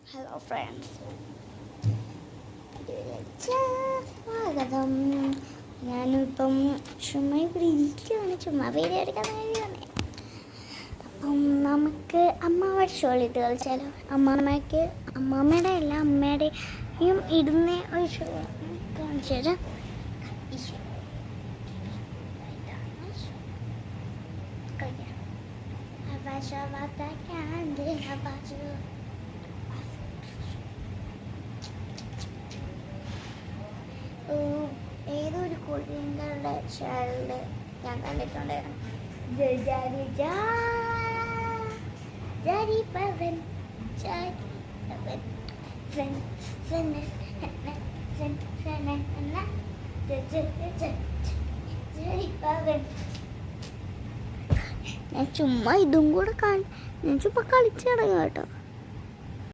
Hello friends, സ്വാഗതം. ഞാനിപ്പം ചുമ്മാ ഇവിടെ ഇരിക്കുകയാണ്, ചുമ്മാ വീഡിയോ എടുക്കാൻ വേണ്ടിയാണ്. അപ്പം നമുക്ക് അമ്മാമ്മ ഷോളിട്ട് കളിച്ചാലോ? അമ്മാമ്മയുടെ അല്ല അമ്മയുടെയും ഇടുന്ന ഒരു ഷോ കാണിച്ചു തരാം. ഏതൊരു കൊറിയൻകാരുടെ ചാനലിൽ ഞാൻ കണ്ടിട്ടുണ്ടായിരുന്നു. ഞാൻ ചുമ്മാ ഇതും കൂടെ ഞാൻ ചുമ്മാ കളിച്ചു തുടങ്ങും കേട്ടോ.